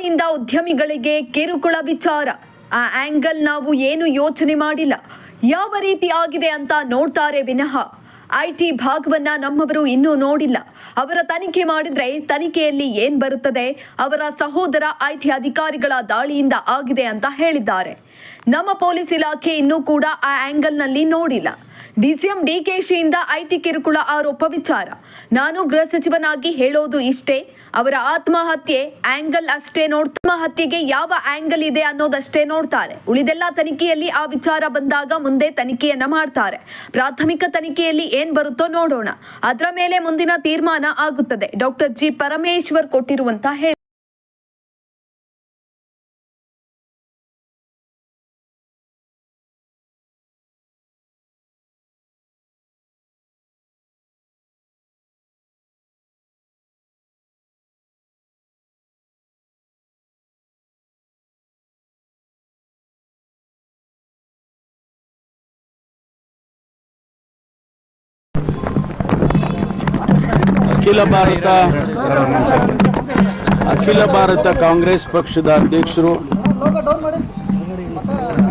ದಾಳಿಯಿಂದ ಉದ್ಯಮಿಗಳಿಗೆ ಕಿರುಕುಳ ವಿಚಾರ. ಆ ಆಂಗಲ್ ನಾವು ಏನು ಯೋಚನೆ ಮಾಡಿಲ್ಲ. ಯಾವ ರೀತಿ ಆಗಿದೆ ಅಂತ ನೋಡ್ತಾರೆ ವಿನಃ ಐಟಿ ಭಾಗವನ್ನ ನಮ್ಮವರು ಇನ್ನೂ ನೋಡಿಲ್ಲ. ಅವರ ತನಿಖೆ ಮಾಡಿದ್ರೆ ತನಿಖೆಯಲ್ಲಿ ಏನ್ ಬರುತ್ತದೆ? ಅವರ ಸಹೋದರ ಐಟಿ ಅಧಿಕಾರಿಗಳ ದಾಳಿಯಿಂದ ಆಗಿದೆ ಅಂತ ಹೇಳಿದ್ದಾರೆ. ನಮ್ಮ ಪೊಲೀಸ್ ಇಲಾಖೆ ಇನ್ನೂ ಕೂಡ ಆ ಆಂಗಲ್ನಲ್ಲಿ ನೋಡಿಲ್ಲ. ಡಿಸಿಎಂ ಡಿಕೆಶಿಯಿಂದ ಐಟಿ ಕಿರುಕುಳ ಆರೋಪ ವಿಚಾರ. ನಾನು ಗೃಹ ಸಚಿವನಾಗಿ ಹೇಳೋದು ಇಷ್ಟೇ, ಅವರ ಆತ್ಮಹತ್ಯೆ ಆಂಗಲ್ ಅಷ್ಟೇ ಆತ್ಮಹತ್ಯೆಗೆ ಯಾವ ಆಂಗಲ್ ಇದೆ ಅನ್ನೋದಷ್ಟೇ ನೋಡ್ತಾರೆ. ಉಳಿದೆಲ್ಲ ತನಿಖೆಯಲ್ಲಿ ಆ ವಿಚಾರ ಬಂದಾಗ ಮುಂದೆ ತನಿಖೆಯನ್ನ ಮಾಡ್ತಾರೆ. ಪ್ರಾಥಮಿಕ ತನಿಖೆಯಲ್ಲಿ ಏನ್ ಬರುತ್ತೋ ನೋಡೋಣ, ಅದರ ಮೇಲೆ ಮುಂದಿನ ತೀರ್ಮಾನ ಆಗುತ್ತದೆ. ಡಾಕ್ಟರ್ ಜಿ ಪರಮೇಶ್ವರ್ ಕೊಟ್ಟಿರುವಂತ ಅಖಿಲ ಭಾರತ ಕಾಂಗ್ರೆಸ್ ಪಕ್ಷದ ಅಧ್ಯಕ್ಷರು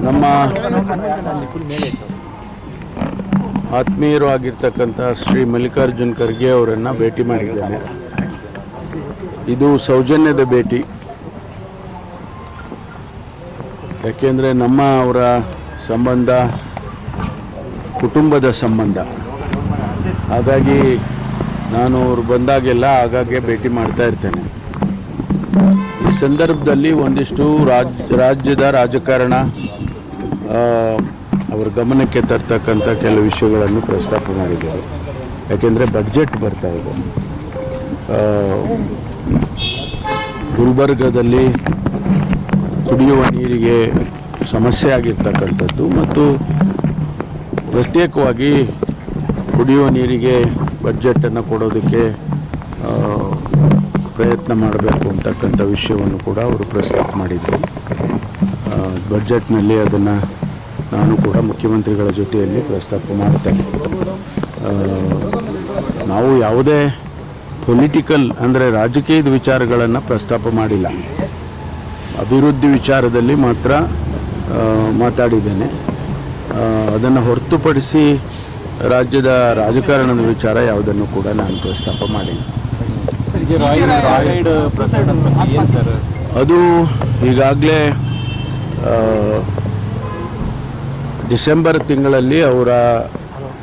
ನಮ್ಮ ಆತ್ಮೀಯರು ಆಗಿರ್ತಕ್ಕಂಥ ಶ್ರೀ ಮಲ್ಲಿಕಾರ್ಜುನ್ ಖರ್ಗೆ ಅವರನ್ನು ಭೇಟಿ ಮಾಡಿದ್ದೇನೆ. ಇದು ಸೌಜನ್ಯದ ಭೇಟಿ. ಯಾಕೆಂದರೆ ಅವರ ಸಂಬಂಧ ಕುಟುಂಬದ ಸಂಬಂಧ. ಹಾಗಾಗಿ ನಾನು ಅವರು ಬಂದಾಗೆಲ್ಲ ಆಗಾಗ್ಗೆ ಭೇಟಿ ಮಾಡ್ತಾ ಇರ್ತೇನೆ. ಈ ಸಂದರ್ಭದಲ್ಲಿ ಒಂದಿಷ್ಟು ರಾಜ್ಯದ ರಾಜಕಾರಣ ಅವರ ಗಮನಕ್ಕೆ ತರ್ತಕ್ಕಂಥ ಕೆಲವು ವಿಷಯಗಳನ್ನು ಪ್ರಸ್ತಾಪ ಮಾಡಿದ್ದಾರೆ. ಯಾಕೆಂದರೆ ಬಡ್ಜೆಟ್ ಬರ್ತಾ ಇದೆ. ಗುಲ್ಬರ್ಗದಲ್ಲಿ ಕುಡಿಯುವ ನೀರಿಗೆ ಸಮಸ್ಯೆ ಆಗಿರ್ತಕ್ಕಂಥದ್ದು ಮತ್ತು ಪ್ರತ್ಯೇಕವಾಗಿ ಕುಡಿಯುವ ನೀರಿಗೆ ಬಡ್ಜೆಟನ್ನು ಕೊಡೋದಕ್ಕೆ ಪ್ರಯತ್ನ ಮಾಡಬೇಕು ಅಂತಕ್ಕಂಥ ವಿಷಯವನ್ನು ಕೂಡ ಅವರು ಪ್ರಸ್ತಾಪ ಮಾಡಿದರು. ಬಡ್ಜೆಟ್ನಲ್ಲಿ ಅದನ್ನು ನಾನು ಕೂಡ ಮುಖ್ಯಮಂತ್ರಿಗಳ ಜೊತೆಯಲ್ಲಿ ಪ್ರಸ್ತಾಪ ಮಾಡ್ತೇನೆ. ನಾವು ಯಾವುದೇ ಪೊಲಿಟಿಕಲ್ ಅಂದರೆ ರಾಜಕೀಯದ ವಿಚಾರಗಳನ್ನು ಪ್ರಸ್ತಾಪ ಮಾಡಿಲ್ಲ. ಅಭಿವೃದ್ಧಿ ವಿಚಾರದಲ್ಲಿ ಮಾತ್ರ ಮಾತಾಡಿದ್ದೇನೆ. ಅದನ್ನು ಹೊರತುಪಡಿಸಿ ರಾಜ್ಯದ ರಾಜಕಾರಣದ ವಿಚಾರ ಯಾವುದನ್ನು ಕೂಡ ನಾನು ಪ್ರಸ್ತಾಪ ಮಾಡಿಲ್ಲ. ಅದು ಈಗಾಗಲೇ ಡಿಸೆಂಬರ್ ತಿಂಗಳಲ್ಲಿ ಅವರ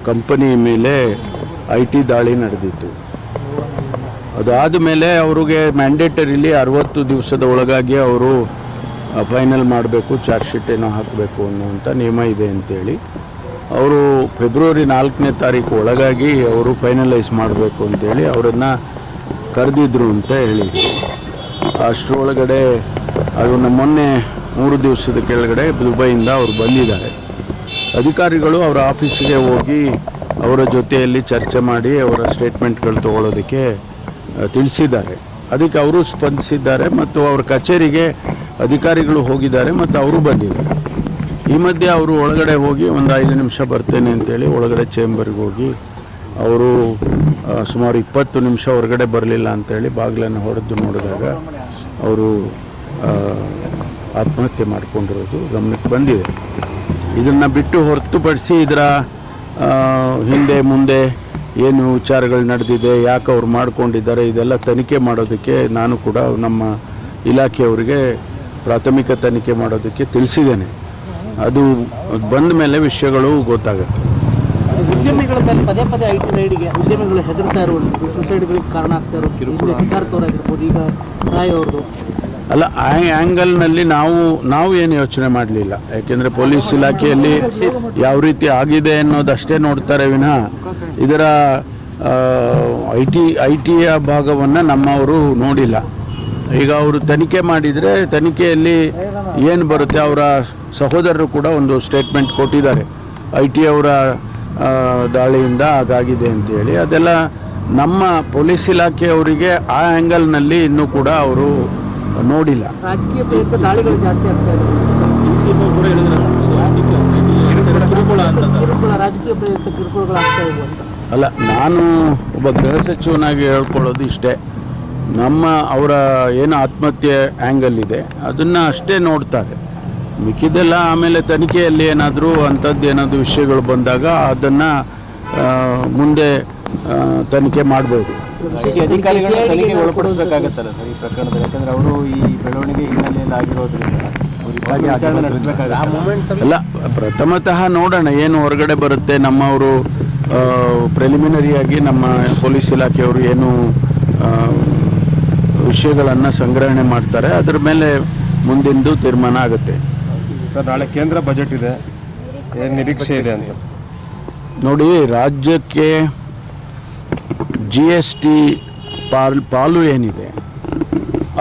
ಕಂಪನಿ ಮೇಲೆ ಐಟಿ ದಾಳಿ ನಡೆದಿತ್ತು. ಅದಾದ ಮೇಲೆ ಅವ್ರಿಗೆ ಮ್ಯಾಂಡೇಟರಿಲಿ 60 ದಿವಸದ ಒಳಗಾಗಿ ಅವರು ಫೈನಲ್ ಮಾಡಬೇಕು, ಚಾರ್ಜ್ ಶೀಟ್ ಏನೋ ಹಾಕಬೇಕು ಅನ್ನುವಂಥ ನಿಯಮ ಇದೆ ಅಂತೇಳಿ ಅವರು ಫೆಬ್ರವರಿ 4ನೇ ತಾರೀಕು ಒಳಗಾಗಿ ಅವರು ಫೈನಲೈಸ್ ಮಾಡಬೇಕು ಅಂತೇಳಿ ಅವರನ್ನು ಕರೆದಿದ್ರು ಅಂತ ಹೇಳಿದರು. ಅಷ್ಟರೊಳಗಡೆ ಅದನ್ನು ಮೊನ್ನೆ 3 ದಿವಸದ ಕೆಳಗಡೆ ದುಬೈಯಿಂದ ಅವರು ಬಂದಿದ್ದಾರೆ. ಅಧಿಕಾರಿಗಳು ಅವರ ಆಫೀಸಿಗೆ ಹೋಗಿ ಅವರ ಜೊತೆಯಲ್ಲಿ ಚರ್ಚೆ ಮಾಡಿ ಅವರ ಸ್ಟೇಟ್ಮೆಂಟ್ಗಳು ತಗೊಳ್ಳೋದಕ್ಕೆ ತಿಳಿಸಿದ್ದಾರೆ. ಅದಕ್ಕೆ ಅವರು ಸ್ಪಂದಿಸಿದ್ದಾರೆ ಮತ್ತು ಅವರ ಕಚೇರಿಗೆ ಅಧಿಕಾರಿಗಳು ಹೋಗಿದ್ದಾರೆ ಮತ್ತು ಅವರು ಬಂದಿದ್ದಾರೆ. ಈ ಮಧ್ಯೆ ಅವರು ಒಳಗಡೆ ಹೋಗಿ ಒಂದು 5 ನಿಮಿಷ ಬರ್ತೇನೆ ಅಂತೇಳಿ ಒಳಗಡೆ ಚೇಂಬರ್ಗೆ ಹೋಗಿ ಅವರು ಸುಮಾರು 20 ನಿಮಿಷ ಹೊರಗಡೆ ಬರಲಿಲ್ಲ ಅಂತೇಳಿ ಬಾಗಿಲನ್ನು ಹೊಡೆದು ನೋಡಿದಾಗ ಅವರು ಆತ್ಮಹತ್ಯೆ ಮಾಡಿಕೊಂಡಿರೋದು ಗಮನಕ್ಕೆ ಬಂದಿದೆ. ಇದನ್ನು ಬಿಟ್ಟು ಹೊರತುಪಡಿಸಿ ಇದರ ಹಿಂದೆ ಮುಂದೆ ಏನು ವಿಚಾರಗಳು ನಡೆದಿದೆ, ಯಾಕೆ ಅವ್ರು ಮಾಡ್ಕೊಂಡಿದ್ದಾರೆ, ಇದೆಲ್ಲ ತನಿಖೆ ಮಾಡೋದಕ್ಕೆ ನಾನು ಕೂಡ ನಮ್ಮ ಇಲಾಖೆಯವರಿಗೆ ಪ್ರಾಥಮಿಕ ತನಿಖೆ ಮಾಡೋದಕ್ಕೆ ತಿಳಿಸಿದ್ದೇನೆ. ಅದು ಬಂದ ಮೇಲೆ ವಿಷಯಗಳು ಗೊತ್ತಾಗುತ್ತೆ. ಉದ್ಯಮಿಗಳ ಮೇಲೆ ಪದೇ ಪದೇ ಐಟಿ ರೈಡ್ಗೆ ಉದ್ಯಮಿಗಳು ಹೆದರ್ತಾ ಇರುವಂಥದ್ದು, ಸುಸೈಡ್ಗಳಿಗೆ ಕಾರಣ ಆಗ್ತಾ ಇರೋದು ಸಿದ್ಧಾರ್ಥ ಅವರಾಗಿರ್ಬೋದು, ಈಗ ರಾಯ್ ಅವ್ರದ್ದು ಅಲ್ಲ. ಆ ಆ್ಯಂಗಲ್ನಲ್ಲಿ ನಾವು ಏನು ಯೋಚನೆ ಮಾಡಲಿಲ್ಲ. ಯಾಕೆಂದರೆ ಪೊಲೀಸ್ ಇಲಾಖೆಯಲ್ಲಿ ಯಾವ ರೀತಿ ಆಗಿದೆ ಅನ್ನೋದಷ್ಟೇ ನೋಡ್ತಾರೆ ವಿನಃ ಇದರ ಐಟಿಯ ಭಾಗವನ್ನು ನಮ್ಮವರು ನೋಡಿಲ್ಲ. ಈಗ ಅವರು ತನಿಖೆ ಮಾಡಿದರೆ ತನಿಖೆಯಲ್ಲಿ ಏನು ಬರುತ್ತೆ, ಅವರ ಸಹೋದರರು ಕೂಡ ಒಂದು ಸ್ಟೇಟ್ಮೆಂಟ್ ಕೊಟ್ಟಿದ್ದಾರೆ, ಐಟಿ ಅವರ ದಾಳಿಯಿಂದ ಅದಾಗಿದೆ ಅಂತೇಳಿ. ಅದೆಲ್ಲ ನಮ್ಮ ಪೊಲೀಸ್ ಇಲಾಖೆಯವರಿಗೆ ಆ ಆ್ಯಂಗಲ್ನಲ್ಲಿ ಇನ್ನೂ ಕೂಡ ಅವರು ನೋಡಿಲ್ಲ. ರಾಜಕೀಯ ಪ್ರೇರಿತ ದಾಳಿಗಳು ಜಾಸ್ತಿ ಆಗ್ತಾ ಇದೆ. ರಾಜಕೀಯ ಪ್ರೇರಿತ ಕಿರುಕುಳಗಳು ಆಗ್ತಾ ಇದೆ ಅಂತ ಅಲ್ಲ, ನಾನು ಒಬ್ಬ ಗೃಹ ಸಚಿವನಾಗಿ ಹೇಳ್ಕೊಳ್ಳೋದು ಇಷ್ಟೇ. ಅವರ ಏನು ಆತ್ಮಹತ್ಯೆ ಆ್ಯಂಗಲ್ ಇದೆ ಅದನ್ನು ಅಷ್ಟೇ ನೋಡ್ತಾರೆ. ಮಿಕ್ಕಿದೆಲ್ಲ ಆಮೇಲೆ ತನಿಖೆಯಲ್ಲಿ ಏನಾದರೂ ಅಂಥದ್ದು ಏನಾದರೂ ವಿಷಯಗಳು ಬಂದಾಗ ಅದನ್ನು ಮುಂದೆ ತನಿಖೆ ಮಾಡ್ಬೋದು. ಅಧಿಕಾರಿಗಳು ತನಿಖೆಗೆ ಒಳಪಡಿಸಬೇಕಾಗತ್ತಲ್ಲ ಸರ್ ಈ ಪ್ರಕರಣದಲ್ಲಿ, ಯಾಕಂದ್ರೆ ಅವರು ಈ ಬೆಳವಣಿಗೆ ಹಿನ್ನೆಲೆಯಲ್ಲಿ ಆಗಿರೋದ್ರಿಂದ ವಿಚಾರಣೆ ನಡೆಸಬೇಕಾಗುತ್ತೆ. ಅಲ್ಲ, ಪ್ರಥಮತಃ ನೋಡೋಣ ಏನು ಹೊರಗಡೆ ಬರುತ್ತೆ. ನಮ್ಮವರು ಪ್ರಿಲಿಮಿನರಿಯಾಗಿ ನಮ್ಮ ಪೊಲೀಸ್ ಇಲಾಖೆಯವರು ಏನು ವಿಷಯಗಳನ್ನು ಸಂಗ್ರಹಣೆ ಮಾಡ್ತಾರೆ, ಅದರ ಮೇಲೆ ಮುಂದಿಂದು ತೀರ್ಮಾನ ಆಗುತ್ತೆ. ಸರ್, ನಾಳೆ ಕೇಂದ್ರ ಬಜೆಟ್ ಇದೆ, ಏನು ನಿರೀಕ್ಷೆ ಇದೆ ಅಂತ? ನೋಡಿ, ರಾಜ್ಯಕ್ಕೆ GST ಪಾಲು ಏನಿದೆ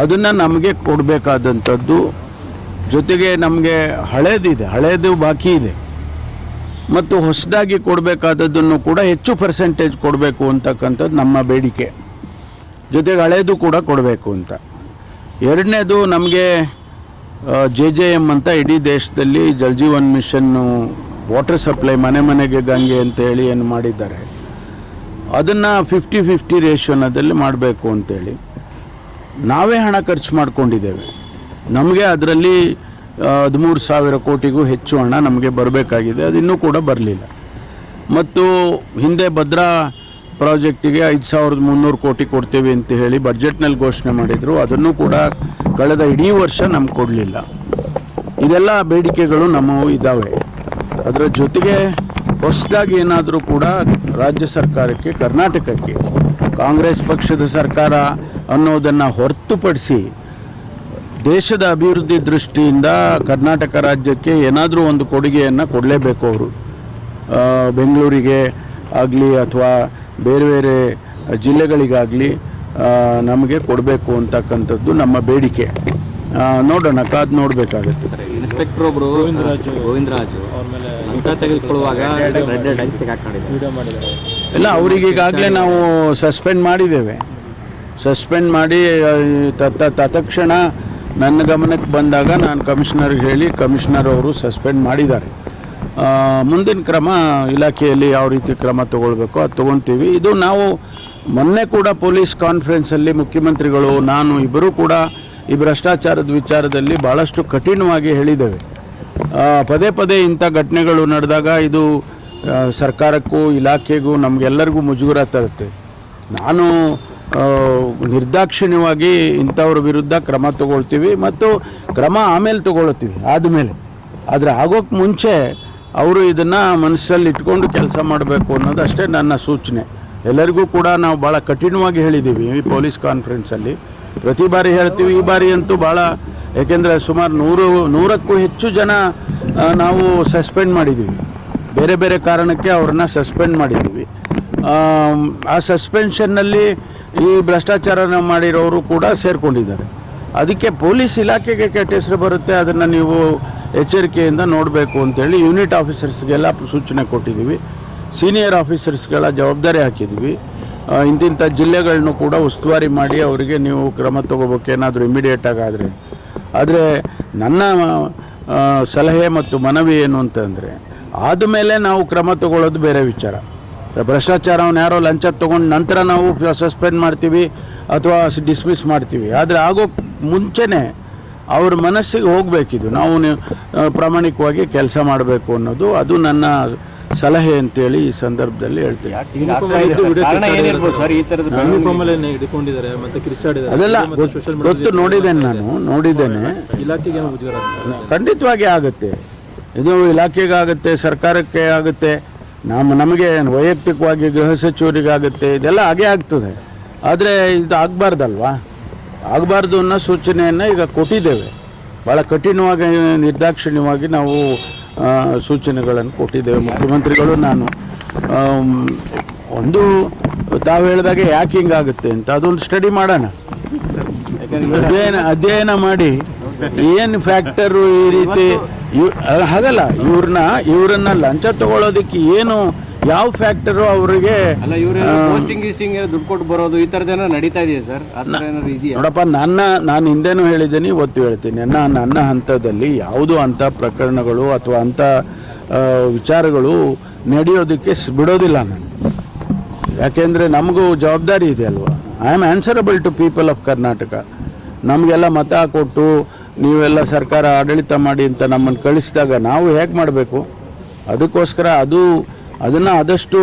ಅದನ್ನು ನಮಗೆ ಕೊಡಬೇಕಾದಂಥದ್ದು, ಜೊತೆಗೆ ನಮಗೆ ಹಳೇದು ಬಾಕಿ ಇದೆ ಮತ್ತು ಹೊಸದಾಗಿ ಕೊಡಬೇಕಾದದ್ದನ್ನು ಕೂಡ ಹೆಚ್ಚು ಪರ್ಸೆಂಟೇಜ್ ಕೊಡಬೇಕು ಅಂತಕ್ಕಂಥದ್ದು ನಮ್ಮ ಬೇಡಿಕೆ. ಜೊತೆಗೆ ಹಳೇದು ಕೂಡ ಕೊಡಬೇಕು ಅಂತ. ಎರಡನೇದು, ನಮಗೆ JJM ಅಂತ ಇಡೀ ದೇಶದಲ್ಲಿ ಜಲ್ ಜೀವನ್ ಮಿಷನ್ನು ವಾಟರ್ ಸಪ್ಲೈ ಮನೆ ಮನೆಗೆ ಗಂಗೆ ಅಂತ ಹೇಳಿ ಏನು ಮಾಡಿದ್ದಾರೆ, ಅದನ್ನು 50-50 ರೇಷಿಯೋನಲ್ಲಿ ಮಾಡಬೇಕು ಅಂತೇಳಿ ನಾವೇ ಹಣ ಖರ್ಚು ಮಾಡ್ಕೊಂಡಿದ್ದೇವೆ. ನಮಗೆ ಅದರಲ್ಲಿ 13,000 ಕೋಟಿಗೂ ಹೆಚ್ಚು ಹಣ ನಮಗೆ ಬರಬೇಕಾಗಿದೆ, ಅದು ಇನ್ನೂ ಕೂಡ ಬರಲಿಲ್ಲ. ಮತ್ತು ಹಿಂದೆ ಭದ್ರಾ ಪ್ರಾಜೆಕ್ಟಿಗೆ 5,300 ಕೋಟಿ ಕೊಡ್ತೇವೆ ಅಂತ ಹೇಳಿ ಬಜೆಟ್ನಲ್ಲಿ ಘೋಷಣೆ ಮಾಡಿದರು, ಅದನ್ನು ಕೂಡ ಕಳೆದ ಇಡೀ ವರ್ಷ ನಮ್ಗೆ ಕೊಡಲಿಲ್ಲ. ಇದೆಲ್ಲ ಬೇಡಿಕೆಗಳು ನಮ್ಮವು ಇದ್ದಾವೆ. ಅದರ ಜೊತೆಗೆ ಹೊಸದಾಗಿ ಏನಾದರೂ ಕೂಡ ರಾಜ್ಯ ಸರ್ಕಾರಕ್ಕೆ, ಕರ್ನಾಟಕಕ್ಕೆ ಕಾಂಗ್ರೆಸ್ ಪಕ್ಷದ ಸರ್ಕಾರ ಅನ್ನೋದನ್ನು ಹೊರತುಪಡಿಸಿ ದೇಶದ ಅಭಿವೃದ್ಧಿ ದೃಷ್ಟಿಯಿಂದ ಕರ್ನಾಟಕ ರಾಜ್ಯಕ್ಕೆ ಏನಾದರೂ ಒಂದು ಕೊಡುಗೆಯನ್ನು ಕೊಡಲೇಬೇಕು. ಅವರು ಬೆಂಗಳೂರಿಗೆ ಆಗಲಿ ಅಥವಾ ಬೇರೆ ಬೇರೆ ಜಿಲ್ಲೆಗಳಿಗಾಗಲಿ ನಮಗೆ ಕೊಡಬೇಕು ಅಂತಕ್ಕಂಥದ್ದು ನಮ್ಮ ಬೇಡಿಕೆ. ನೋಡೋಣ, ಕಾದು ನೋಡಬೇಕಾಗುತ್ತೆ. ಇನ್ಸ್ಪೆಕ್ಟರ್ ಒಬ್ಬರು ಗೋವಿಂದರಾಜು ಲಂಚ ತೆಗೆದುಕೊಳ್ಳುವಾಗ ಇಲ್ಲ, ಅವರಿಗೆ ಈಗಾಗಲೇ ನಾವು ಸಸ್ಪೆಂಡ್ ಮಾಡಿದ್ದೇವೆ. ಸಸ್ಪೆಂಡ್ ಮಾಡಿ ತತ್ಕ್ಷಣ ನನ್ನ ಗಮನಕ್ಕೆ ಬಂದಾಗ ನಾನು ಕಮಿಷನರ್ಗೆ ಹೇಳಿ ಕಮಿಷನರ್ ಅವರು ಸಸ್ಪೆಂಡ್ ಮಾಡಿದ್ದಾರೆ. ಮುಂದಿನ ಕ್ರಮ ಇಲಾಖೆಯಲ್ಲಿ ಯಾವ ರೀತಿ ಕ್ರಮ ತಗೊಳ್ಬೇಕೋ ಅದು ತೊಗೊಳ್ತೀವಿ. ಇದು ನಾವು ಮೊನ್ನೆ ಕೂಡ ಪೊಲೀಸ್ ಕಾನ್ಫರೆನ್ಸಲ್ಲಿ ಮುಖ್ಯಮಂತ್ರಿಗಳು ನಾನು ಇಬ್ಬರೂ ಕೂಡ ಈ ಭ್ರಷ್ಟಾಚಾರದ ವಿಚಾರದಲ್ಲಿ ಭಾಳಷ್ಟು ಕಠಿಣವಾಗಿ ಹೇಳಿದ್ದೇವೆ. ಪದೇ ಪದೇ ಇಂಥ ಘಟನೆಗಳು ನಡೆದಾಗ ಇದು ಸರ್ಕಾರಕ್ಕೂ ಇಲಾಖೆಗೂ ನಮಗೆಲ್ಲರಿಗೂ ಮುಜುಗರ ತರುತ್ತೆ. ನಾನು ನಿರ್ದಾಕ್ಷಿಣ್ಯವಾಗಿ ಇಂಥವ್ರ ವಿರುದ್ಧ ಕ್ರಮ ತಗೊಳ್ತೀವಿ ಮತ್ತು ಕ್ರಮ ಆಮೇಲೆ ತಗೊಳ್ತೀವಿ ಆದಮೇಲೆ. ಆದರೆ ಆಗೋಕ್ಕೆ ಮುಂಚೆ ಅವರು ಇದನ್ನು ಮನಸ್ಸಲ್ಲಿ ಇಟ್ಕೊಂಡು ಕೆಲಸ ಮಾಡಬೇಕು ಅನ್ನೋದು ಅಷ್ಟೇ ನನ್ನ ಸೂಚನೆ. ಎಲ್ಲರಿಗೂ ಕೂಡ ನಾವು ಭಾಳ ಕಠಿಣವಾಗಿ ಹೇಳಿದ್ದೀವಿ ಈ ಪೊಲೀಸ್ ಕಾನ್ಫರೆನ್ಸಲ್ಲಿ. ಪ್ರತಿ ಬಾರಿ ಹೇಳ್ತೀವಿ, ಈ ಬಾರಿ ಅಂತೂ ಭಾಳ, ಏಕೆಂದರೆ ಸುಮಾರು 100ಕ್ಕೂ ಹೆಚ್ಚು ಜನ ನಾವು ಸಸ್ಪೆಂಡ್ ಮಾಡಿದ್ದೀವಿ. ಬೇರೆ ಬೇರೆ ಕಾರಣಕ್ಕೆ ಅವ್ರನ್ನ ಸಸ್ಪೆಂಡ್ ಮಾಡಿದ್ದೀವಿ. ಆ ಸಸ್ಪೆನ್ಷನ್ನಲ್ಲಿ ಈ ಭ್ರಷ್ಟಾಚಾರನ ಮಾಡಿರೋರು ಕೂಡ ಸೇರಿಕೊಂಡಿದ್ದಾರೆ. ಅದಕ್ಕೆ ಪೊಲೀಸ್ ಇಲಾಖೆಗೆ ಕೆಟ್ಟ ಹೆಸರು ಬರುತ್ತೆ, ಅದನ್ನು ನೀವು ಎಚ್ಚರಿಕೆಯಿಂದ ನೋಡಬೇಕು ಅಂತೇಳಿ ಯೂನಿಟ್ ಆಫೀಸರ್ಸ್ಗೆಲ್ಲ ಸೂಚನೆ ಕೊಟ್ಟಿದ್ದೀವಿ. ಸೀನಿಯರ್ ಆಫೀಸರ್ಸ್ಗಳ ಜವಾಬ್ದಾರಿ ಹಾಕಿದ್ದೀವಿ. ಇಂತಿಂಥ ಜಿಲ್ಲೆಗಳನ್ನು ಕೂಡ ಉಸ್ತುವಾರಿ ಮಾಡಿ ಅವರಿಗೆ ನೀವು ಕ್ರಮ ತಗೋಬೇಕು ಏನಾದರೂ ಇಮಿಡಿಯೇಟಾಗಿ ಆದರೆ. ಆದರೆ ನನ್ನ ಸಲಹೆ ಮತ್ತು ಮನವಿ ಏನು ಅಂತಂದರೆ, ಆದಮೇಲೆ ನಾವು ಕ್ರಮ ತಗೊಳ್ಳೋದು ಬೇರೆ ವಿಚಾರ. ಭ್ರಷ್ಟಾಚಾರವನ್ನು ಯಾರೋ ಲಂಚ ತೊಗೊಂಡು ನಂತರ ನಾವು ಸಸ್ಪೆಂಡ್ ಮಾಡ್ತೀವಿ ಅಥವಾ ಡಿಸ್ಮಿಸ್ ಮಾಡ್ತೀವಿ. ಆದರೆ ಆಗೋಕ್ಕೆ ಮುಂಚೆನೇ ಅವ್ರ ಮನಸ್ಸಿಗೆ ಹೋಗಬೇಕಿದು, ನಾವು ಪ್ರಾಮಾಣಿಕವಾಗಿ ಕೆಲಸ ಮಾಡಬೇಕು ಅನ್ನೋದು, ಅದು ನನ್ನ ಸಲಹೆ ಅಂತೇಳಿ ಈ ಸಂದರ್ಭದಲ್ಲಿ ಹೇಳ್ತೀನಿ. ಅದೆಲ್ಲ ಗೊತ್ತು, ನೋಡಿದ್ದೇನೆ. ಖಂಡಿತವಾಗಿ ಆಗುತ್ತೆ, ಇದು ಇಲಾಖೆಗೆ ಆಗುತ್ತೆ, ಸರ್ಕಾರಕ್ಕೆ ಆಗುತ್ತೆ, ನಮಗೆ ವೈಯಕ್ತಿಕವಾಗಿ ಗೃಹ ಸಚಿವರಿಗಾಗುತ್ತೆ, ಇದೆಲ್ಲ ಹಾಗೇ ಆಗ್ತದೆ. ಆದರೆ ಇದು ಆಗಬಾರ್ದಲ್ವಾ, ಆಗಬಾರ್ದು ಅನ್ನೋ ಸೂಚನೆಯನ್ನು ಈಗ ಕೊಟ್ಟಿದ್ದೇವೆ. ಭಾಳ ಕಠಿಣವಾಗಿ ನಿರ್ದಾಕ್ಷಿಣ್ಯವಾಗಿ ನಾವು ಸೂಚನೆಗಳನ್ನು ಕೊಟ್ಟಿದ್ದೇವೆ ಮುಖ್ಯಮಂತ್ರಿಗಳು. ನಾನು ಒಂದು ತಾವು ಹೇಳಿದಾಗ ಯಾಕೆ ಹಿಂಗಾಗುತ್ತೆ ಅಂತ ಅದೊಂದು ಸ್ಟಡಿ ಮಾಡೋಣ, ಅಧ್ಯಯನ ಮಾಡಿ ಏನು ಫ್ಯಾಕ್ಟರು ಈ ರೀತಿ ಹಾಗಲ್ಲ, ಇವ್ರನ್ನ ಲಂಚ ತಗೊಳ್ಳೋದಕ್ಕೆ ಏನು ಯಾವ ಫ್ಯಾಕ್ಟರು ಅವರಿಗೆ ದುಡ್ಡು ಕೊಟ್ಟು ಬರೋದು ಈ ಥರದ್ದೇನೋ ನಡೀತಾ ಇದೆಯಾ ಸರ್? ನೋಡಪ್ಪ, ನಾನು ಹಿಂದೆನೂ ಹೇಳಿದ್ದೀನಿ, ಇವತ್ತು ಹೇಳ್ತೀನಿ, ನನ್ನ ಹಂತದಲ್ಲಿ ಯಾವುದು ಅಂಥ ಪ್ರಕರಣಗಳು ಅಥವಾ ಅಂಥ ವಿಚಾರಗಳು ನಡೆಯೋದಕ್ಕೆ ಬಿಡೋದಿಲ್ಲ ನಾನು. ಯಾಕೆಂದರೆ ನಮಗೂ ಜವಾಬ್ದಾರಿ ಇದೆ ಅಲ್ವಾ. I am answerable to people of Karnataka. ನಮಗೆಲ್ಲ ಮತ ಕೊಟ್ಟು ನೀವೆಲ್ಲ ಸರ್ಕಾರ ಆಡಳಿತ ಮಾಡಿ ಅಂತ ನಮ್ಮನ್ನು ಕಳಿಸಿದಾಗ ನಾವು ಹೇಗೆ ಮಾಡಬೇಕು? ಅದಕ್ಕೋಸ್ಕರ ಅದನ್ನು ಆದಷ್ಟು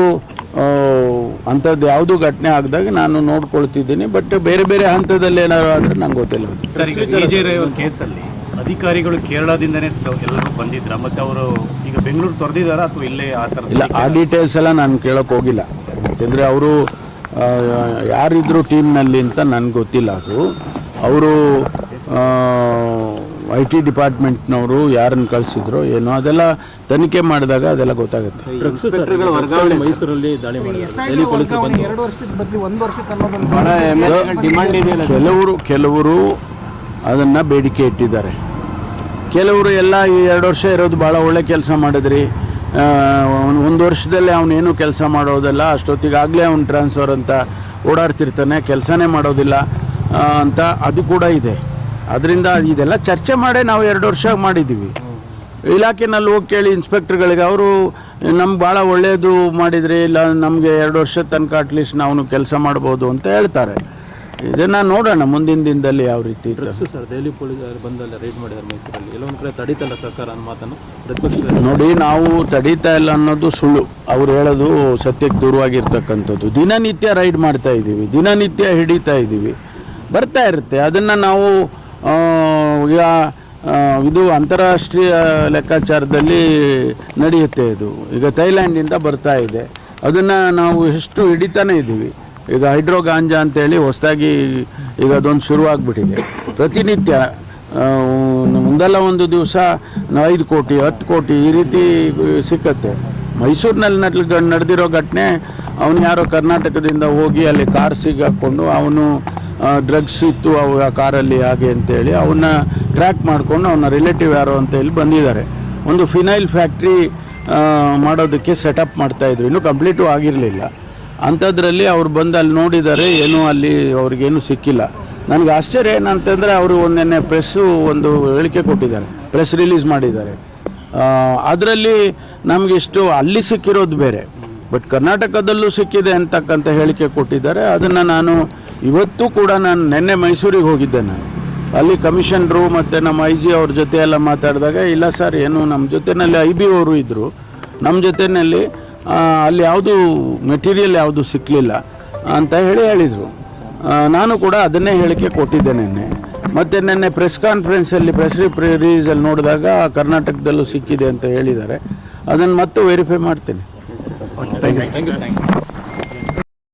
ಅಂಥದ್ದು ಯಾವುದೂ ಘಟನೆ ಆಗದಾಗ ನಾನು ನೋಡ್ಕೊಳ್ತಿದ್ದೀನಿ. ಬಟ್ ಬೇರೆ ಬೇರೆ ಹಂತದಲ್ಲಿ ಏನಾದ್ರು ಆದರೆ ನಂಗೆ ಗೊತ್ತಿಲ್ಲ. ಸರ್, ಈಗ CJ ರೈ ಅವ್ರ ಕೇಸಲ್ಲಿ ಅಧಿಕಾರಿಗಳು ಕೇರಳದಿಂದನೇ ಎಲ್ಲರೂ ಬಂದಿದ್ರ, ಮತ್ತೆ ಅವರು ಈಗ ಬೆಂಗಳೂರು ತೊರೆದಿದ್ದಾರಾ ಅಥವಾ ಇಲ್ಲೇ ಆ ಥರ? ಇಲ್ಲ, ಆ ಡೀಟೇಲ್ಸ್ ಎಲ್ಲ ನಾನು ಕೇಳೋಕೆ ಹೋಗಿಲ್ಲ. ಯಾಕೆಂದರೆ ಅವರು ಯಾರಿದ್ರು ಟೀಮ್ನಲ್ಲಿ ಅಂತ ನನಗೆ ಗೊತ್ತಿಲ್ಲ. ಅವರು IT ಡಿಪಾರ್ಟ್ಮೆಂಟ್ನವರು ಯಾರನ್ನು ಕಳಿಸಿದ್ರು ಏನೋ ಅದೆಲ್ಲ ತನಿಖೆ ಮಾಡಿದಾಗ ಅದೆಲ್ಲ ಗೊತ್ತಾಗುತ್ತೆ. ಮೈಸೂರಲ್ಲಿ ದಾಳಿ ಮಾಡಿದ್ದಾರೆ. 2 ವರ್ಷದ ಬದಲು 1 ವರ್ಷಕ್ಕೆ ಅನ್ನೋದನ್ನು ಡಿಮಾಂಡ್ ಇದೆಯಲ್ಲ, ಕೆಲವರು ಅದನ್ನು ಬೇಡಿಕೆ ಇಟ್ಟಿದ್ದಾರೆ. ಕೆಲವರು ಎಲ್ಲ ಈ 2 ವರ್ಷ ಇರೋದು ಭಾಳ ಒಳ್ಳೆ ಕೆಲಸ ಮಾಡಿದ್ರಿ, 1 ವರ್ಷದಲ್ಲೇ ಅವನೇನು ಕೆಲಸ ಮಾಡೋದಲ್ಲ, ಅಷ್ಟೊತ್ತಿಗಾಗಲೇ ಅವ್ನು ಟ್ರಾನ್ಸ್ಫರ್ ಅಂತ ಓಡಾಡ್ತಿರ್ತಾನೆ, ಕೆಲಸನೇ ಮಾಡೋದಿಲ್ಲ ಅಂತ ಅದು ಕೂಡ ಇದೆ. ಅದರಿಂದ ಇದೆಲ್ಲ ಚರ್ಚೆ ಮಾಡೇ ನಾವು 2 ವರ್ಷ ಮಾಡಿದ್ದೀವಿ. ಇಲಾಖೆನಲ್ಲಿ ಹೋಗಿ ಕೇಳಿ ಇನ್ಸ್ಪೆಕ್ಟರ್ಗಳಿಗೆ, ಅವರು ನಮ್ಗೆ ಭಾಳ ಒಳ್ಳೆಯದು ಮಾಡಿದ್ರಿ, ಇಲ್ಲ ನಮಗೆ 2 ವರ್ಷದ ತನಕ ಅಟ್ಲೀಸ್ಟ್ ನಾವು ಕೆಲಸ ಮಾಡ್ಬೋದು ಅಂತ ಹೇಳ್ತಾರೆ. ಇದನ್ನು ನೋಡೋಣ ಮುಂದಿನ ದಿನದಲ್ಲಿ ಯಾವ ರೀತಿ ಇರ್ತದೆ. ಸರ್, ದೆಹಲಿ ಪೊಲೀಸರು ಬಂದಲ್ಲ ರೈಡ್ ಮಾಡಿದ್ದಾರೆ ಮೈಸೂರಲ್ಲಿ, ಎಲ್ಲೊಂದು ಕಡೆ ತಡೀತಲ್ಲ ಸರ್ಕಾರ ಅನ್ನೋ ಮಾತನ್ನು ಪ್ರತಿಪಕ್ಷ ನೋಡಿ, ನಾವು ತಡೀತಾ ಇಲ್ಲ ಅನ್ನೋದು ಸುಳ್ಳು. ಅವ್ರು ಹೇಳೋದು ಸತ್ಯಕ್ಕೆ ದೂರವಾಗಿರ್ತಕ್ಕಂಥದ್ದು. ದಿನನಿತ್ಯ ರೈಡ್ ಮಾಡ್ತಾ ಇದ್ದೀವಿ, ದಿನನಿತ್ಯ ಹಿಡಿತಾ ಇದ್ದೀವಿ, ಬರ್ತಾ ಇರುತ್ತೆ. ಅದನ್ನು ನಾವು ಈಗ ಇದು ಅಂತಾರಾಷ್ಟ್ರೀಯ ಲೆಕ್ಕಾಚಾರದಲ್ಲಿ ಈಗ ಈಗ ಥೈಲ್ಯಾಂಡಿಂದ ಬರ್ತಾ ಇದೆ, ಅದನ್ನು ನಾವು ಎಷ್ಟು ಹಿಡಿತಾನೆ ಇದ್ದೀವಿ. ಈಗ ಹೈಡ್ರೋ ಗಾಂಜಾ ಅಂತೇಳಿ ಹೊಸದಾಗಿ ಈಗ ಅದೊಂದು ಶುರುವಾಗ್ಬಿಟ್ಟಿದೆ. ಪ್ರತಿನಿತ್ಯ ಒಂದಲ್ಲ ಒಂದು ದಿವಸ 5 ಕೋಟಿ 10 ಕೋಟಿ ಈ ರೀತಿ ಸಿಕ್ಕತ್ತೆ. ಮೈಸೂರಿನಲ್ಲಿ ನಡೆದಿರೋ ಘಟನೆ, ಅವನು ಯಾರೋ ಕರ್ನಾಟಕದಿಂದ ಹೋಗಿ ಅಲ್ಲಿ ಕಾರ್ ಸಿಗಾಕೊಂಡು ಅವನು ಡ್ರಗ್ಸ್ ಇತ್ತು ಆ ಕಾರಲ್ಲಿ ಹಾಗೆ ಅಂತೇಳಿ ಅವನ್ನ ಕ್ರ್ಯಾಕ್ ಮಾಡಿಕೊಂಡು ಅವನ ರಿಲೇಟಿವ್ ಯಾರೋ ಅಂತ ಹೇಳಿ ಬಂದಿದ್ದಾರೆ. ಒಂದು ಫಿನೈಲ್ ಫ್ಯಾಕ್ಟ್ರಿ ಮಾಡೋದಕ್ಕೆ ಸೆಟಪ್ ಮಾಡ್ತಾಯಿದ್ರು, ಇನ್ನೂ ಕಂಪ್ಲೀಟು ಆಗಿರಲಿಲ್ಲ. ಅಂಥದ್ರಲ್ಲಿ ಅವ್ರು ಬಂದು ಅಲ್ಲಿ ನೋಡಿದ್ದಾರೆ, ಏನೂ ಅಲ್ಲಿ ಅವ್ರಿಗೇನು ಸಿಕ್ಕಿಲ್ಲ. ನನಗೆ ಆಶ್ಚರ್ಯ ಏನಂತಂದರೆ ಅವರು ಒಂದೆನ್ನೆ ಒಂದು ಹೇಳಿಕೆ ಕೊಟ್ಟಿದ್ದಾರೆ, ಪ್ರೆಸ್ ರಿಲೀಸ್ ಮಾಡಿದ್ದಾರೆ. ಅದರಲ್ಲಿ ನಮಗಿಷ್ಟು ಅಲ್ಲಿ ಸಿಕ್ಕಿರೋದು ಬೇರೆ, ಬಟ್ ಕರ್ನಾಟಕದಲ್ಲೂ ಸಿಕ್ಕಿದೆ ಅಂತಕ್ಕಂಥ ಹೇಳಿಕೆ ಕೊಟ್ಟಿದ್ದಾರೆ. ಅದನ್ನು ನಾನು ಇವತ್ತು ಕೂಡ ನಿನ್ನೆ ಮೈಸೂರಿಗೆ ಹೋಗಿದ್ದೆ. ನಾನು ಅಲ್ಲಿ ಕಮಿಷನರು ಮತ್ತು ನಮ್ಮ IG ಅವ್ರ ಜೊತೆ ಎಲ್ಲ ಮಾತಾಡಿದಾಗ, ಇಲ್ಲ ಸರ್, ಏನು ನಮ್ಮ ಜೊತೆಯಲ್ಲಿ IB ಅವರು ಇದ್ದರು, ನಮ್ಮ ಜೊತೆಯಲ್ಲಿ ಅಲ್ಲಿ ಯಾವುದು ಮೆಟೀರಿಯಲ್ ಯಾವುದು ಸಿಕ್ಕಲಿಲ್ಲ ಅಂತ ಹೇಳಿದರು. ನಾನು ಕೂಡ ಅದನ್ನೇ ಹೇಳಿಕೆ ಕೊಟ್ಟಿದ್ದೆ ನಿನ್ನೆ. ಮತ್ತು ನಿನ್ನೆ ಪ್ರೆಸ್ ಕಾನ್ಫರೆನ್ಸಲ್ಲಿ ಪ್ರೆಸ್ ರಿಲೀಸಲ್ಲಿ ನೋಡಿದಾಗ ಕರ್ನಾಟಕದಲ್ಲೂ ಸಿಕ್ಕಿದೆ ಅಂತ ಹೇಳಿದ್ದಾರೆ. ಅದನ್ನು ಮತ್ತೆ ವೆರಿಫೈ ಮಾಡ್ತೇನೆ. Thank you.